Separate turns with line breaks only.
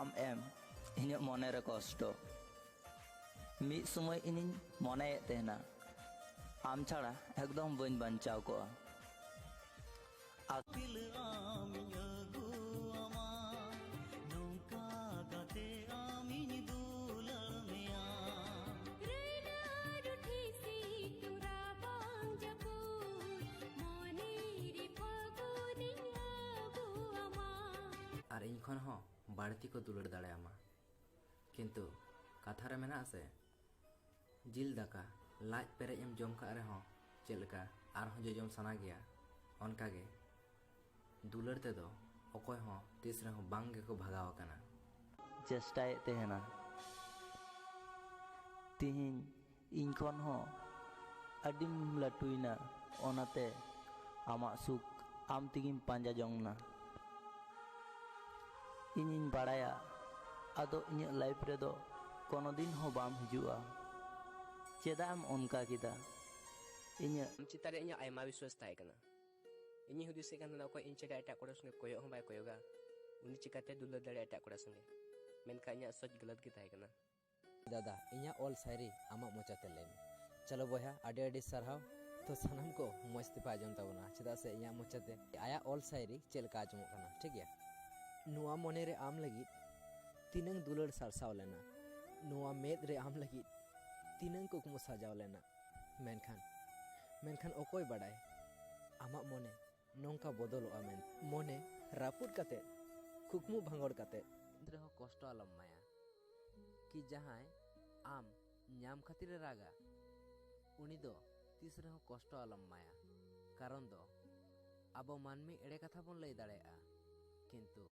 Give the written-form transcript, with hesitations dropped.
ᱟᱢ ᱮᱢ ᱤᱧᱟᱹᱜ ᱢᱚᱱᱮᱨᱮ ᱠᱚᱥᱴᱚ ᱢᱤᱫ ᱥᱚᱢᱚᱭ ᱤᱧᱤᱧ ᱢᱚᱱᱮᱭᱮᱫ ᱛᱟᱦᱮᱱᱟ ᱟᱢ ᱪᱷᱟᱲᱟ ᱮᱠᱫᱚᱢ ᱵᱟᱹᱧ ᱵᱟᱧᱪᱟᱣ ᱠᱚᱜᱼᱟ।
আর ᱤᱧ ᱠᱷᱚᱱ ᱦᱚᱸ ᱵᱟᱹᱲᱛᱤ ᱠᱚ ᱫᱩᱞᱟᱹᱲ ᱫᱟᱲᱮᱭᱟᱢᱟ ᱠᱤᱱᱛᱩ ᱠᱟᱛᱷᱟ ᱨᱮ ᱢᱮᱱᱟᱜ ᱟᱥᱮ ᱡᱤᱞ ᱫᱟᱠᱟ ᱞᱟᱡ ᱯᱮᱨᱮᱡ ᱮᱢ ᱡᱚᱢ ᱠᱟᱜ ᱨᱮᱦᱚᱸ ᱪᱮᱫ ᱞᱮᱠᱟ ᱟᱨᱦᱚᱸ ᱡᱚᱡᱚᱢ ᱥᱟᱱᱟ ᱜᱮᱭᱟ ᱚᱱᱠᱟᱜᱮ ᱫᱩᱞᱟᱹᱲ ᱛᱮᱫᱚ ᱚᱠᱚᱭ ᱦᱚᱸ ᱛᱤᱥ ᱨᱮᱦᱚᱸ ᱵᱟᱝ ᱜᱮᱠᱚ ᱵᱷᱟᱜᱟᱣ ᱟᱠᱟᱱᱟ।
ᱪᱮᱥᱴᱟᱭᱮᱫ ᱛᱟᱦᱮᱱᱟ ᱛᱤᱦᱤᱧ ᱤᱧ ᱠᱷᱚᱱ ᱦᱚᱸ ᱟᱹᱰᱤᱢ ᱞᱟᱹᱴᱩᱭᱱᱟ ᱚᱱᱟᱛᱮ ᱟᱢᱟᱜ ᱥᱩᱠ ᱟᱢ ᱛᱮᱜᱮᱢ ᱯᱟᱸᱡᱟ ᱡᱚᱝᱱᱟ। ᱤᱧᱤᱧ ᱵᱟᱲᱟᱭᱟ ᱟᱫᱚ ᱤᱧᱟᱹᱜ ᱞᱟᱭᱤᱯᱷ ᱨᱮᱫᱚ ᱠᱳᱱᱳ ᱫᱤᱱ ᱦᱚᱸ ᱵᱟᱢ ᱦᱤᱡᱩᱜᱼᱟ। ᱪᱮᱫᱟᱜ ᱮᱢ ᱚᱱᱠᱟ ᱠᱮᱫᱟ? ᱤᱧᱟᱹᱜ
ᱪᱮᱛᱟᱱ ᱨᱮ ᱤᱧᱟᱹᱜ ᱟᱭᱢᱟ ᱵᱤᱥᱣᱟᱥ ᱛᱟᱦᱮᱸ ᱠᱟᱱᱟ। ᱤᱧᱤᱧ ᱦᱩᱫᱤᱥᱮᱫ ᱠᱟᱱ ᱛᱟᱦᱮᱱᱟ ᱚᱠᱚᱭ ᱤᱧ ᱪᱷᱟᱰᱟ ᱮᱴᱟᱜ ᱠᱚᱲᱟ ᱥᱚᱸᱜᱮ ᱠᱚᱭᱚᱜ ᱦᱚᱸ ᱵᱟᱭ ᱠᱚᱭᱚᱜᱟ उन्नी चिकाते दुलर दाड़े एटा कोड़ा संगे मेनखा इᱧᱟᱹᱜ सोच गलत गे ताहे कना।
दादा इᱧᱟᱹᱜ ᱚᱞ ᱥᱟᱭᱨᱤ ᱟᱢᱟᱜ ᱢᱚᱪᱟᱛᱮ ᱞᱟᱹᱭ ᱢᱮ। चलो बॉया आडे आडे सारहाव तो सानाम को मौज ते आजम ताबना चेदा से इᱧᱟᱹᱜ मोचाते आया ऑल शायरी चेलका आजमोग कना ठीक गया नुआ मने रे आम लगी तीनंग दुलर सारसाव लेना नुआ मेद रे आम लगी तीनंग कुकमु साजाव लेना मेनखान मेनखान ओकोय बाडाय आमाग मने नोंका बदलोआ मेन मने रापुट काते कुकमु भांगड़ काते इंद्र हो कष्ट आलम माया कि जहां आम ᱧᱟᱢ खातिर रागा उनी दो तीस रहो कष्ट आलम माया कारण दो आबो मानमी एड़े कथा बोन लई दाड़ेया किंतु